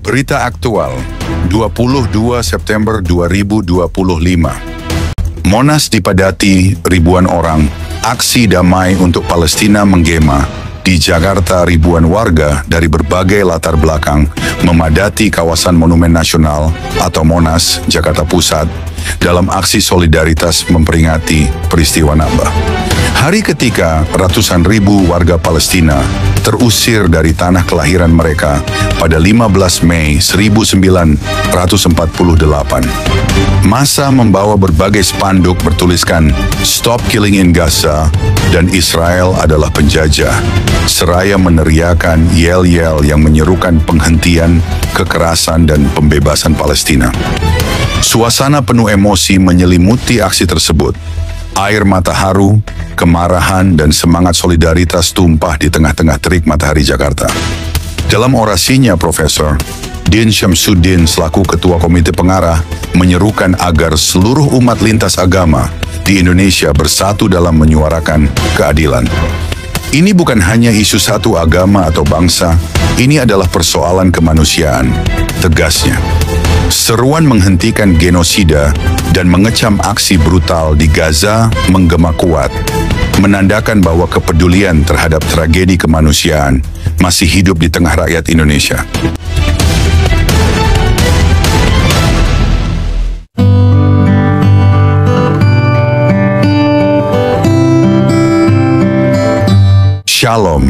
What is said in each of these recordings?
Berita aktual, 22 September 2025. Monas dipadati ribuan orang, aksi damai untuk Palestina menggema. Di Jakarta, ribuan warga dari berbagai latar belakang memadati kawasan Monumen Nasional atau Monas, Jakarta Pusat, dalam aksi solidaritas memperingati peristiwa Nakba. Hari ketika ratusan ribu warga Palestina terusir dari tanah kelahiran mereka pada 15 Mei 1948. Massa membawa berbagai spanduk bertuliskan "Stop Killing in Gaza" dan "Israel adalah penjajah", seraya meneriakan yel-yel yang menyerukan penghentian kekerasan dan pembebasan Palestina. Suasana penuh emosi menyelimuti aksi tersebut. Air mata haru, kemarahan, dan semangat solidaritas tumpah di tengah-tengah terik matahari Jakarta. Dalam orasinya, Profesor Din Syamsuddin selaku Ketua Komite Pengarah menyerukan agar seluruh umat lintas agama di Indonesia bersatu dalam menyuarakan keadilan. Ini bukan hanya isu satu agama atau bangsa, ini adalah persoalan kemanusiaan, tegasnya. Seruan menghentikan genosida dan mengecam aksi brutal di Gaza menggema kuat, menandakan bahwa kepedulian terhadap tragedi kemanusiaan masih hidup di tengah rakyat Indonesia. Shalom,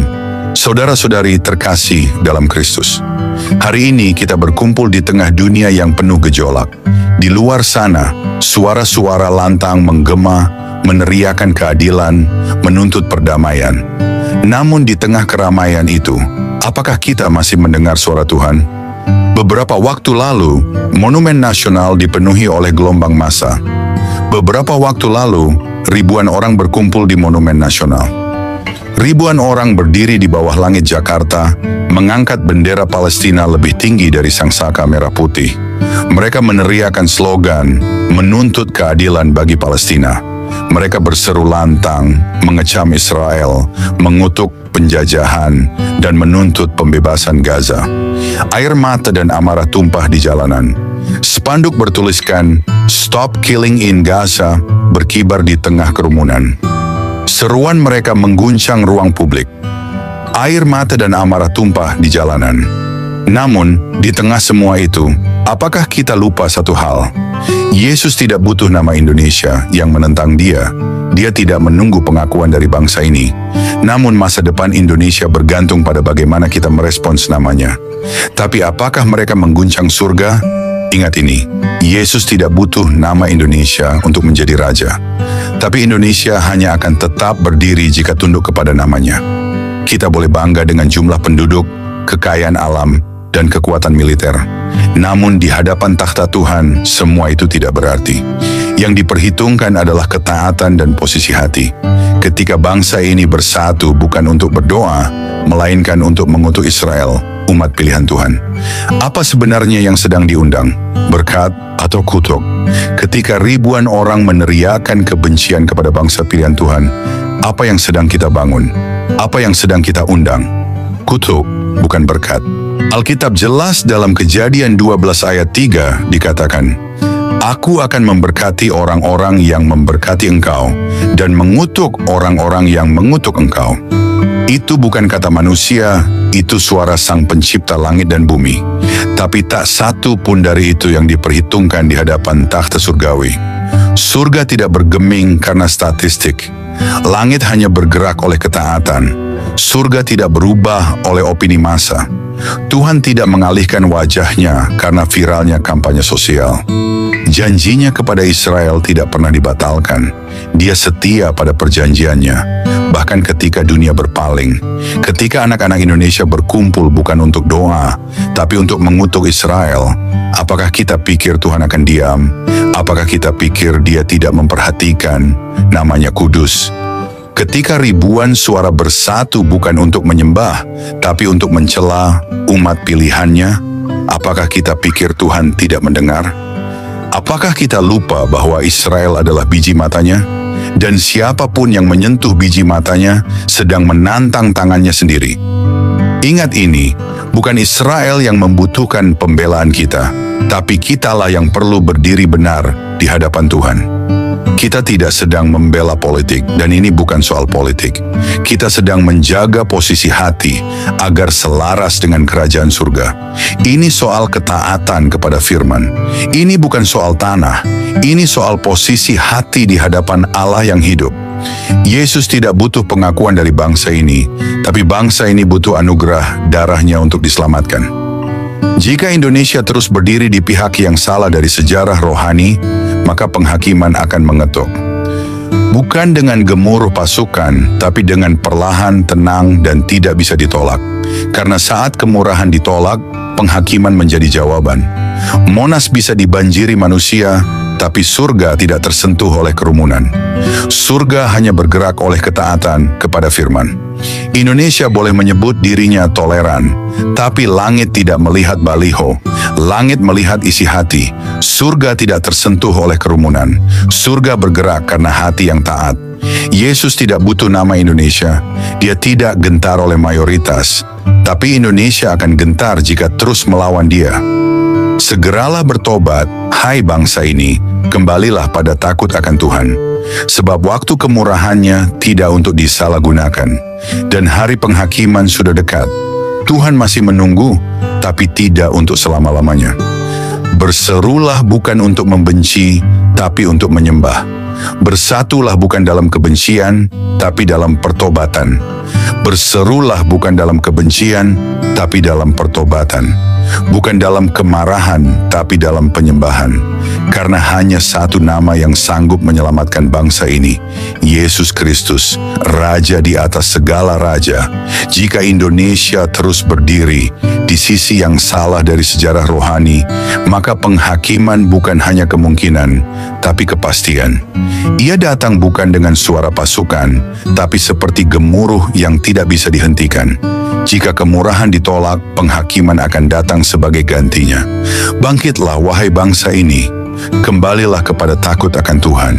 saudara-saudari terkasih dalam Kristus. Hari ini kita berkumpul di tengah dunia yang penuh gejolak. Di luar sana, suara-suara lantang menggema, meneriakan keadilan, menuntut perdamaian. Namun di tengah keramaian itu, apakah kita masih mendengar suara Tuhan? Beberapa waktu lalu, Monumen Nasional dipenuhi oleh gelombang massa. Beberapa waktu lalu, ribuan orang berkumpul di Monumen Nasional. Ribuan orang berdiri di bawah langit Jakarta, mengangkat bendera Palestina lebih tinggi dari sangsaka merah putih. Mereka meneriakan slogan, menuntut keadilan bagi Palestina. Mereka berseru lantang, mengecam Israel, mengutuk penjajahan, dan menuntut pembebasan Gaza. Air mata dan amarah tumpah di jalanan. Spanduk bertuliskan, "Stop Killing in Gaza" berkibar di tengah kerumunan. Seruan mereka mengguncang ruang publik. Air mata dan amarah tumpah di jalanan. Namun, di tengah semua itu, apakah kita lupa satu hal? Yesus tidak butuh nama Indonesia yang menentang dia. Dia tidak menunggu pengakuan dari bangsa ini. Namun masa depan Indonesia bergantung pada bagaimana kita merespons namanya. Tapi apakah mereka mengguncang surga? Ingat ini, Yesus tidak butuh nama Indonesia untuk menjadi raja. Tapi Indonesia hanya akan tetap berdiri jika tunduk kepada namanya. Kita boleh bangga dengan jumlah penduduk, kekayaan alam, dan kekuatan militer. Namun di hadapan takhta Tuhan, semua itu tidak berarti. Yang diperhitungkan adalah ketaatan dan posisi hati. Ketika bangsa ini bersatu bukan untuk berdoa, melainkan untuk mengutuk Israel, umat pilihan Tuhan. Apa sebenarnya yang sedang diundang? Berkat atau kutuk? Ketika ribuan orang meneriakan kebencian kepada bangsa pilihan Tuhan, apa yang sedang kita bangun? Apa yang sedang kita undang? Kutuk, bukan berkat. Alkitab jelas dalam Kejadian 12 ayat 3 dikatakan, "Aku akan memberkati orang-orang yang memberkati engkau, dan mengutuk orang-orang yang mengutuk engkau." Itu bukan kata manusia, itu suara Sang Pencipta langit dan bumi. Tapi tak satu pun dari itu yang diperhitungkan di hadapan takhta surgawi. Surga tidak bergeming karena statistik. Langit hanya bergerak oleh ketaatan. Surga tidak berubah oleh opini massa. Tuhan tidak mengalihkan wajahnya karena viralnya kampanye sosial. Janjinya kepada Israel tidak pernah dibatalkan. Dia setia pada perjanjiannya. Bahkan ketika dunia berpaling, ketika anak-anak Indonesia berkumpul bukan untuk doa, tapi untuk mengutuk Israel, apakah kita pikir Tuhan akan diam? Apakah kita pikir Dia tidak memperhatikan? Namanya kudus. Ketika ribuan suara bersatu bukan untuk menyembah, tapi untuk mencela umat pilihannya, apakah kita pikir Tuhan tidak mendengar? Apakah kita lupa bahwa Israel adalah biji matanya? Dan siapapun yang menyentuh biji matanya sedang menantang tangannya sendiri. Ingat ini, bukan Israel yang membutuhkan pembelaan kita, tapi kitalah yang perlu berdiri benar di hadapan Tuhan. Kita tidak sedang membela politik, dan ini bukan soal politik. Kita sedang menjaga posisi hati agar selaras dengan kerajaan surga. Ini soal ketaatan kepada firman. Ini bukan soal tanah. Ini soal posisi hati di hadapan Allah yang hidup. Yesus tidak butuh pengakuan dari bangsa ini, tapi bangsa ini butuh anugerah darahnya untuk diselamatkan. Jika Indonesia terus berdiri di pihak yang salah dari sejarah rohani, maka penghakiman akan mengetuk. Bukan dengan gemuruh pasukan, tapi dengan perlahan, tenang, dan tidak bisa ditolak. Karena saat kemurahan ditolak, penghakiman menjadi jawaban. Monas bisa dibanjiri manusia, tapi surga tidak tersentuh oleh kerumunan. Surga hanya bergerak oleh ketaatan kepada firman. Indonesia boleh menyebut dirinya toleran, tapi langit tidak melihat baliho. Langit melihat isi hati. Surga tidak tersentuh oleh kerumunan. Surga bergerak karena hati yang taat. Yesus tidak butuh nama Indonesia. Dia tidak gentar oleh mayoritas, tapi Indonesia akan gentar jika terus melawan dia. Segeralah bertobat, hai bangsa ini, kembalilah pada takut akan Tuhan. Sebab waktu kemurahannya tidak untuk disalahgunakan, dan hari penghakiman sudah dekat. Tuhan masih menunggu, tapi tidak untuk selama-lamanya. Berserulah bukan untuk membenci, tapi untuk menyembah. Bersatulah bukan dalam kebencian, tapi dalam pertobatan. Berserulah bukan dalam kebencian, tapi dalam pertobatan. Bukan dalam kemarahan, tapi dalam penyembahan. Karena hanya satu nama yang sanggup menyelamatkan bangsa ini, Yesus Kristus, Raja di atas segala raja. Jika Indonesia terus berdiri di sisi yang salah dari sejarah rohani, maka penghakiman bukan hanya kemungkinan, tapi kepastian. Ia datang bukan dengan suara pasukan, tapi seperti gemuruh yang tidak bisa dihentikan. Jika kemurahan ditolak, penghakiman akan datang sebagai gantinya. Bangkitlah, wahai bangsa ini. Kembalilah kepada takut akan Tuhan.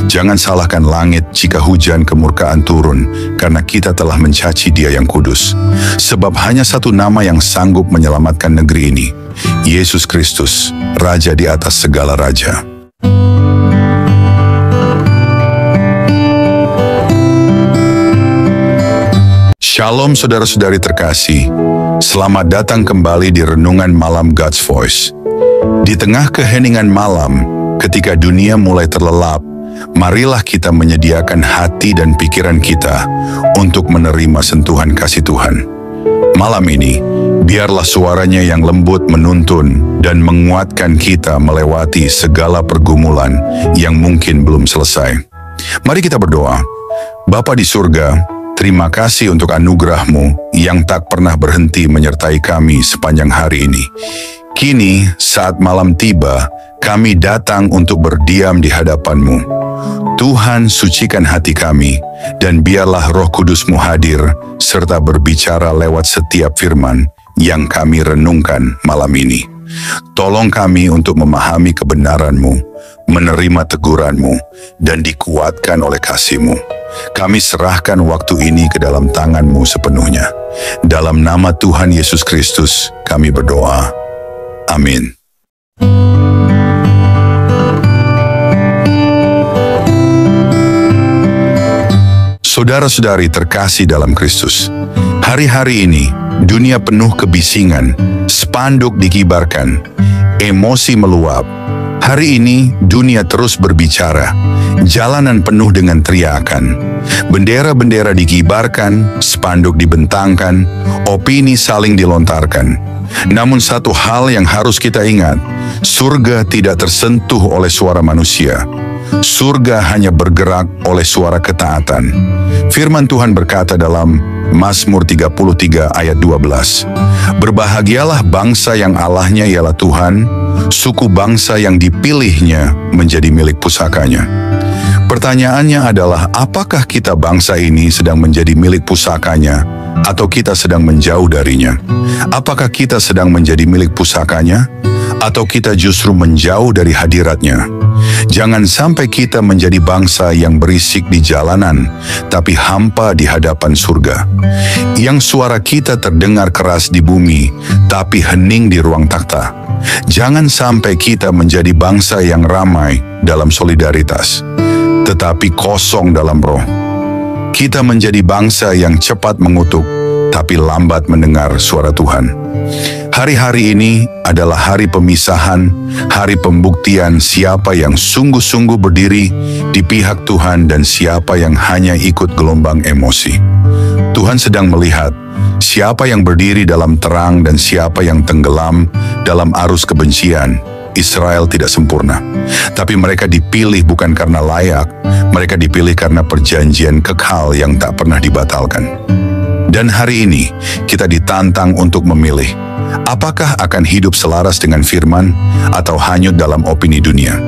Jangan salahkan langit jika hujan kemurkaan turun, karena kita telah mencaci Dia yang kudus. Sebab hanya satu nama yang sanggup menyelamatkan negeri ini, Yesus Kristus, Raja di atas segala raja. Shalom saudara-saudari terkasih, selamat datang kembali di Renungan Malam God's Voice. Di tengah keheningan malam, ketika dunia mulai terlelap, marilah kita menyediakan hati dan pikiran kita untuk menerima sentuhan kasih Tuhan. Malam ini, biarlah suaranya yang lembut menuntun dan menguatkan kita melewati segala pergumulan yang mungkin belum selesai. Mari kita berdoa. Bapa di surga, terima kasih untuk anugerah-Mu yang tak pernah berhenti menyertai kami sepanjang hari ini. Kini, saat malam tiba, kami datang untuk berdiam di hadapan-Mu. Tuhan, sucikan hati kami, dan biarlah Roh Kudus-Mu hadir, serta berbicara lewat setiap firman yang kami renungkan malam ini. Tolong kami untuk memahami kebenaran-Mu, menerima teguran-Mu, dan dikuatkan oleh kasih-Mu. Kami serahkan waktu ini ke dalam tangan-Mu sepenuhnya. Dalam nama Tuhan Yesus Kristus, kami berdoa. Amin. Saudara-saudari terkasih dalam Kristus, hari-hari ini dunia penuh kebisingan, spanduk dikibarkan, emosi meluap. Hari ini dunia terus berbicara, jalanan penuh dengan teriakan, bendera-bendera dikibarkan, spanduk dibentangkan, opini saling dilontarkan. Namun satu hal yang harus kita ingat, surga tidak tersentuh oleh suara manusia. Surga hanya bergerak oleh suara ketaatan. Firman Tuhan berkata dalam Mazmur 33 ayat 12, "Berbahagialah bangsa yang Allahnya ialah Tuhan, suku bangsa yang dipilihnya menjadi milik pusakanya." Pertanyaannya adalah, apakah kita bangsa ini sedang menjadi milik pusakanya, atau kita sedang menjauh darinya? Apakah kita sedang menjadi milik pusakanya, atau kita justru menjauh dari hadiratnya? Jangan sampai kita menjadi bangsa yang berisik di jalanan, tapi hampa di hadapan surga. Yang suara kita terdengar keras di bumi, tapi hening di ruang takhta. Jangan sampai kita menjadi bangsa yang ramai dalam solidaritas, tetapi kosong dalam roh. Kita menjadi bangsa yang cepat mengutuk, tapi lambat mendengar suara Tuhan. Hari-hari ini adalah hari pemisahan, hari pembuktian siapa yang sungguh-sungguh berdiri di pihak Tuhan dan siapa yang hanya ikut gelombang emosi. Tuhan sedang melihat siapa yang berdiri dalam terang dan siapa yang tenggelam dalam arus kebencian. Israel tidak sempurna, tapi mereka dipilih bukan karena layak, mereka dipilih karena perjanjian kekal yang tak pernah dibatalkan. Dan hari ini kita ditantang untuk memilih, apakah akan hidup selaras dengan firman atau hanyut dalam opini dunia.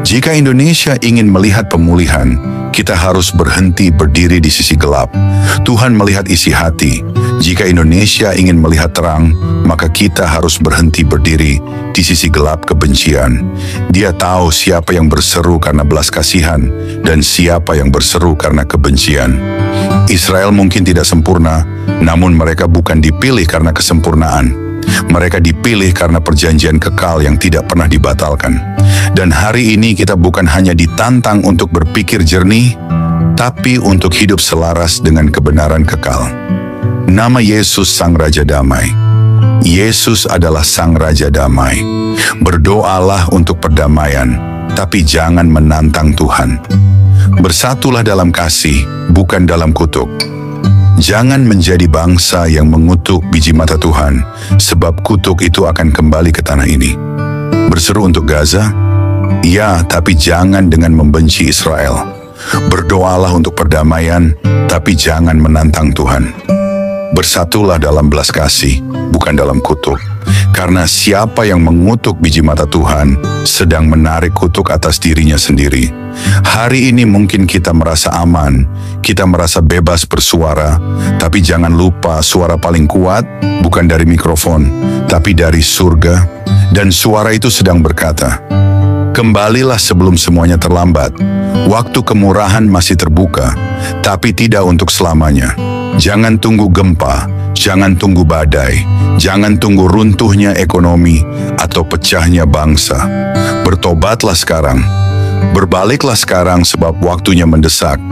Jika Indonesia ingin melihat pemulihan, kita harus berhenti berdiri di sisi gelap. Tuhan melihat isi hati. Jika Indonesia ingin melihat terang, maka kita harus berhenti berdiri di sisi gelap kebencian. Dia tahu siapa yang berseru karena belas kasihan dan siapa yang berseru karena kebencian. Israel mungkin tidak sempurna, namun mereka bukan dipilih karena kesempurnaan. Mereka dipilih karena perjanjian kekal yang tidak pernah dibatalkan. Dan hari ini kita bukan hanya ditantang untuk berpikir jernih, tapi untuk hidup selaras dengan kebenaran kekal. Nama Yesus Sang Raja Damai. Yesus adalah Sang Raja Damai. Berdoalah untuk perdamaian, tapi jangan menantang Tuhan. Bersatulah dalam kasih, bukan dalam kutuk. Jangan menjadi bangsa yang mengutuk biji mata Tuhan, sebab kutuk itu akan kembali ke tanah ini. Berseru untuk Gaza? Ya, tapi jangan dengan membenci Israel. Berdoalah untuk perdamaian, tapi jangan menantang Tuhan. Bersatulah dalam belas kasih, bukan dalam kutuk. Karena siapa yang mengutuk biji mata Tuhan sedang menarik kutuk atas dirinya sendiri. Hari ini mungkin kita merasa aman, kita merasa bebas bersuara, tapi jangan lupa suara paling kuat bukan dari mikrofon, tapi dari surga. Dan suara itu sedang berkata, kembalilah sebelum semuanya terlambat. Waktu kemurahan masih terbuka, tapi tidak untuk selamanya. Jangan tunggu gempa, jangan tunggu badai, jangan tunggu runtuhnya ekonomi atau pecahnya bangsa. Bertobatlah sekarang, berbaliklah sekarang sebab waktunya mendesak.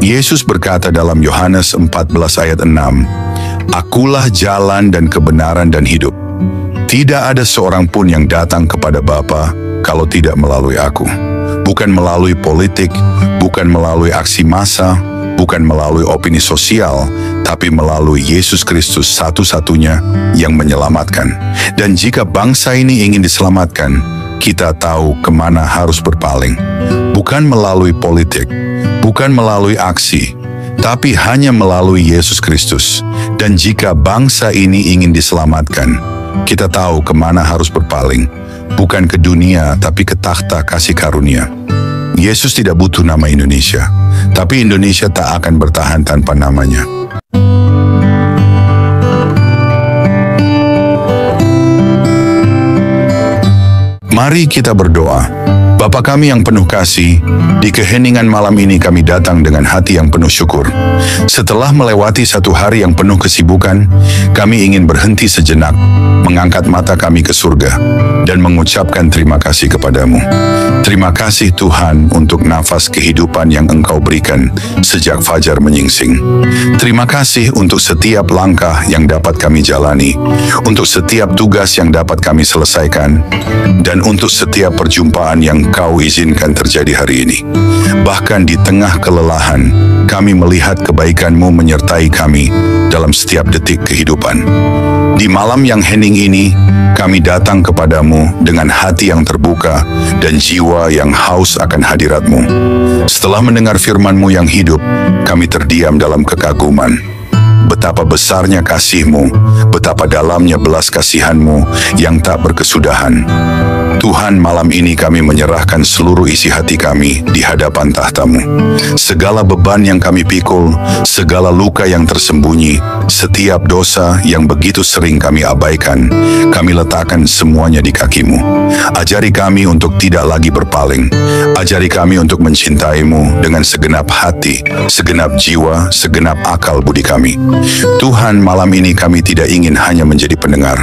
Yesus berkata dalam Yohanes 14 ayat 6, Akulah jalan dan kebenaran dan hidup. Tidak ada seorang pun yang datang kepada Bapa kalau tidak melalui aku. Bukan melalui politik, bukan melalui aksi massa, bukan melalui opini sosial, tapi melalui Yesus Kristus satu-satunya yang menyelamatkan. Dan jika bangsa ini ingin diselamatkan, kita tahu kemana harus berpaling. Bukan melalui politik, bukan melalui aksi, tapi hanya melalui Yesus Kristus. Dan jika bangsa ini ingin diselamatkan, kita tahu kemana harus berpaling. Bukan ke dunia, tapi ke takhta kasih karunia. Yesus tidak butuh nama Indonesia, tapi Indonesia tak akan bertahan tanpa namanya. Mari kita berdoa. Bapa kami yang penuh kasih, di keheningan malam ini kami datang dengan hati yang penuh syukur. Setelah melewati satu hari yang penuh kesibukan, kami ingin berhenti sejenak, mengangkat mata kami ke surga, dan mengucapkan terima kasih kepadamu. Terima kasih Tuhan untuk nafas kehidupan yang Engkau berikan sejak fajar menyingsing. Terima kasih untuk setiap langkah yang dapat kami jalani, untuk setiap tugas yang dapat kami selesaikan, dan untuk setiap perjumpaan yang Kau izinkan terjadi hari ini. Bahkan di tengah kelelahan, kami melihat kebaikan-Mu menyertai kami dalam setiap detik kehidupan. Di malam yang hening ini, kami datang kepadamu dengan hati yang terbuka dan jiwa yang haus akan hadirat-Mu. Setelah mendengar firman-Mu yang hidup, kami terdiam dalam kekaguman. Betapa besarnya kasih-Mu, betapa dalamnya belas kasihan-Mu yang tak berkesudahan. Tuhan, malam ini kami menyerahkan seluruh isi hati kami di hadapan tahta-Mu. Segala beban yang kami pikul, segala luka yang tersembunyi, setiap dosa yang begitu sering kami abaikan, kami letakkan semuanya di kaki-Mu. Ajari kami untuk tidak lagi berpaling. Ajari kami untuk mencintai-Mu dengan segenap hati, segenap jiwa, segenap akal budi kami. Tuhan, malam ini kami tidak ingin hanya menjadi pendengar.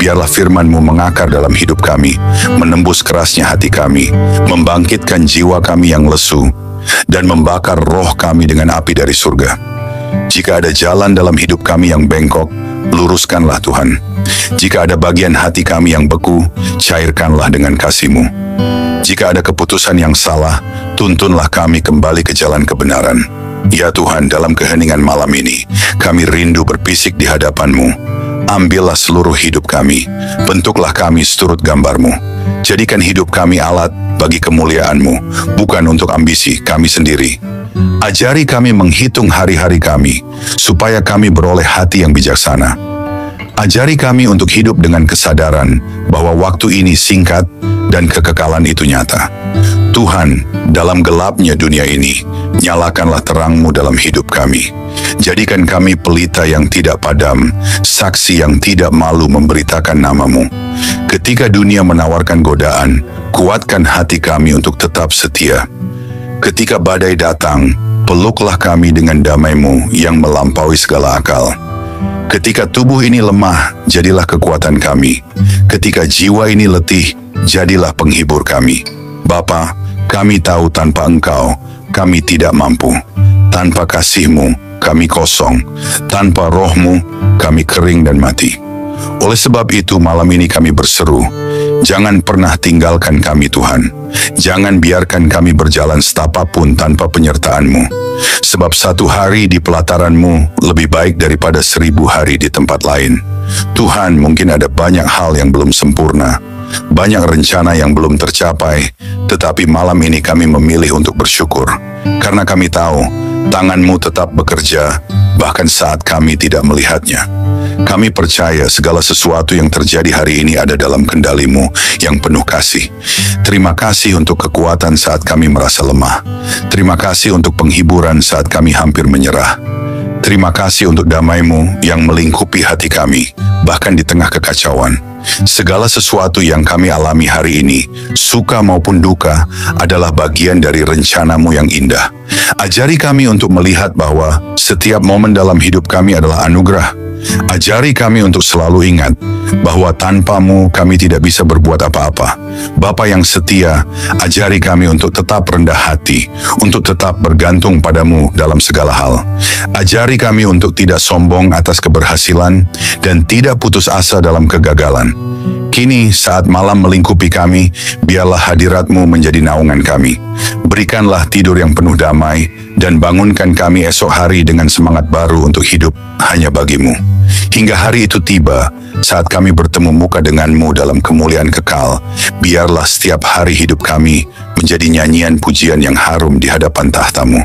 Biarlah firman-Mu mengakar dalam hidup kami, menembus kerasnya hati kami, membangkitkan jiwa kami yang lesu, dan membakar roh kami dengan api dari surga. Jika ada jalan dalam hidup kami yang bengkok, luruskanlah Tuhan. Jika ada bagian hati kami yang beku, cairkanlah dengan kasih-Mu. Jika ada keputusan yang salah, tuntunlah kami kembali ke jalan kebenaran. Ya Tuhan, dalam keheningan malam ini, kami rindu berpisik di hadapan-Mu. Ambillah seluruh hidup kami, bentuklah kami seturut gambar-Mu. Jadikan hidup kami alat bagi kemuliaan-Mu, bukan untuk ambisi kami sendiri. Ajari kami menghitung hari-hari kami, supaya kami beroleh hati yang bijaksana. Ajari kami untuk hidup dengan kesadaran bahwa waktu ini singkat dan kekekalan itu nyata. Tuhan, dalam gelapnya dunia ini, nyalakanlah terang-Mu dalam hidup kami. Jadikan kami pelita yang tidak padam, saksi yang tidak malu memberitakan nama-Mu. Ketika dunia menawarkan godaan, kuatkan hati kami untuk tetap setia. Ketika badai datang, peluklah kami dengan damai-Mu yang melampaui segala akal. Ketika tubuh ini lemah, jadilah kekuatan kami. Ketika jiwa ini letih, jadilah penghibur kami. Bapa, kami tahu tanpa Engkau, kami tidak mampu. Tanpa kasih-Mu, kami kosong. Tanpa Roh-Mu, kami kering dan mati. Oleh sebab itu, malam ini kami berseru, jangan pernah tinggalkan kami Tuhan. Jangan biarkan kami berjalan setapapun tanpa penyertaan-Mu. Sebab satu hari di pelataran-Mu lebih baik daripada 1000 hari di tempat lain. Tuhan, mungkin ada banyak hal yang belum sempurna, banyak rencana yang belum tercapai, tetapi malam ini kami memilih untuk bersyukur. Karena kami tahu, tangan-Mu tetap bekerja, bahkan saat kami tidak melihatnya. Kami percaya segala sesuatu yang terjadi hari ini ada dalam kendali-Mu yang penuh kasih. Terima kasih untuk kekuatan saat kami merasa lemah. Terima kasih untuk penghiburan saat kami hampir menyerah. Terima kasih untuk damai-Mu yang melingkupi hati kami, bahkan di tengah kekacauan. Segala sesuatu yang kami alami hari ini, suka maupun duka, adalah bagian dari rencana-Mu yang indah. Ajari kami untuk melihat bahwa setiap momen dalam hidup kami adalah anugerah. Ajari kami untuk selalu ingat bahwa tanpa-Mu kami tidak bisa berbuat apa-apa. Bapa yang setia, ajari kami untuk tetap rendah hati, untuk tetap bergantung pada-Mu dalam segala hal. Ajari kami untuk tidak sombong atas keberhasilan dan tidak putus asa dalam kegagalan. Kini saat malam melingkupi kami, biarlah hadirat-Mu menjadi naungan kami. Berikanlah tidur yang penuh damai, dan bangunkan kami esok hari dengan semangat baru untuk hidup hanya bagi-Mu. Hingga hari itu tiba, saat kami bertemu muka dengan-Mu dalam kemuliaan kekal, biarlah setiap hari hidup kami menjadi nyanyian pujian yang harum di hadapan tahta-Mu.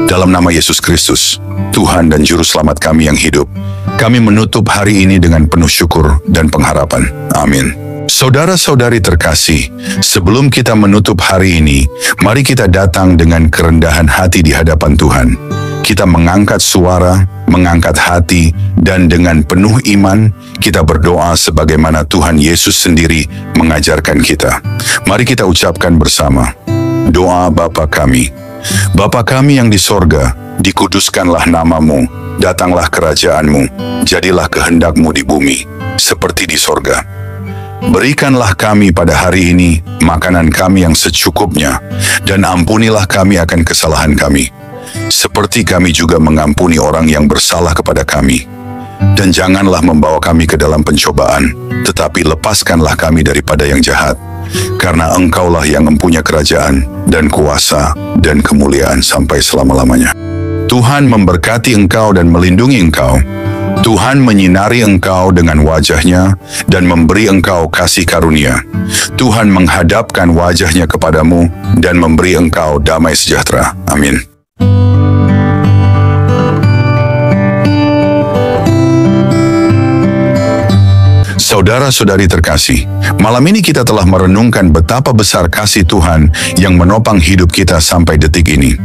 Dalam nama Yesus Kristus, Tuhan dan Juru Selamat kami yang hidup, kami menutup hari ini dengan penuh syukur dan pengharapan. Amin. Saudara-saudari terkasih, sebelum kita menutup hari ini, mari kita datang dengan kerendahan hati di hadapan Tuhan. Kita mengangkat suara, mengangkat hati, dan dengan penuh iman, kita berdoa sebagaimana Tuhan Yesus sendiri mengajarkan kita. Mari kita ucapkan bersama, doa Bapa kami. Bapa kami yang di sorga, dikuduskanlah nama-Mu, datanglah kerajaan-Mu, jadilah kehendak-Mu di bumi, seperti di sorga. Berikanlah kami pada hari ini makanan kami yang secukupnya, dan ampunilah kami akan kesalahan kami, seperti kami juga mengampuni orang yang bersalah kepada kami. Dan janganlah membawa kami ke dalam pencobaan, tetapi lepaskanlah kami daripada yang jahat, karena Engkaulah yang mempunyai kerajaan, dan kuasa, dan kemuliaan sampai selama-lamanya. Tuhan memberkati engkau dan melindungi engkau. Tuhan menyinari engkau dengan wajah-Nya dan memberi engkau kasih karunia. Tuhan menghadapkan wajah-Nya kepadamu dan memberi engkau damai sejahtera. Amin. Saudara-saudari terkasih, malam ini kita telah merenungkan betapa besar kasih Tuhan yang menopang hidup kita sampai detik ini.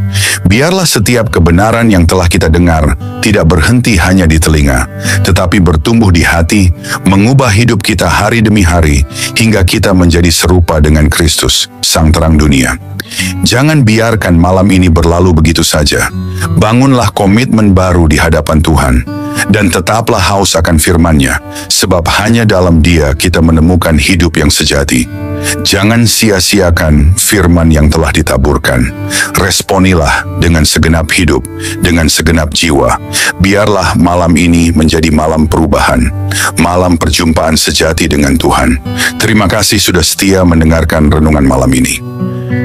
Biarlah setiap kebenaran yang telah kita dengar tidak berhenti hanya di telinga, tetapi bertumbuh di hati, mengubah hidup kita hari demi hari, hingga kita menjadi serupa dengan Kristus, Sang Terang Dunia. Jangan biarkan malam ini berlalu begitu saja. Bangunlah komitmen baru di hadapan Tuhan, dan tetaplah haus akan firman-Nya, sebab hanya dalam Dia kita menemukan hidup yang sejati. Jangan sia-siakan firman yang telah ditaburkan. Responilah dengan segenap hidup, dengan segenap jiwa. Biarlah malam ini menjadi malam perubahan, malam perjumpaan sejati dengan Tuhan. Terima kasih sudah setia mendengarkan renungan malam ini.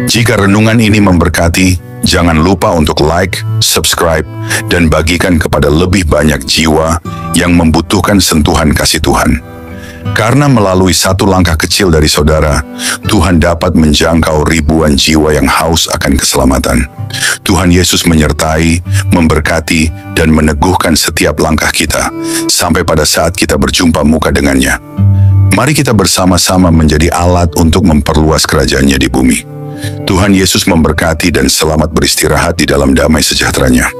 Jika renungan ini memberkati, jangan lupa untuk like, subscribe, dan bagikan kepada lebih banyak jiwa yang membutuhkan sentuhan kasih Tuhan. Karena melalui satu langkah kecil dari saudara, Tuhan dapat menjangkau ribuan jiwa yang haus akan keselamatan. Tuhan Yesus menyertai, memberkati, dan meneguhkan setiap langkah kita, sampai pada saat kita berjumpa muka dengannya. Mari kita bersama-sama menjadi alat untuk memperluas kerajaan-Nya di bumi. Tuhan Yesus memberkati dan selamat beristirahat di dalam damai sejahtera-Nya.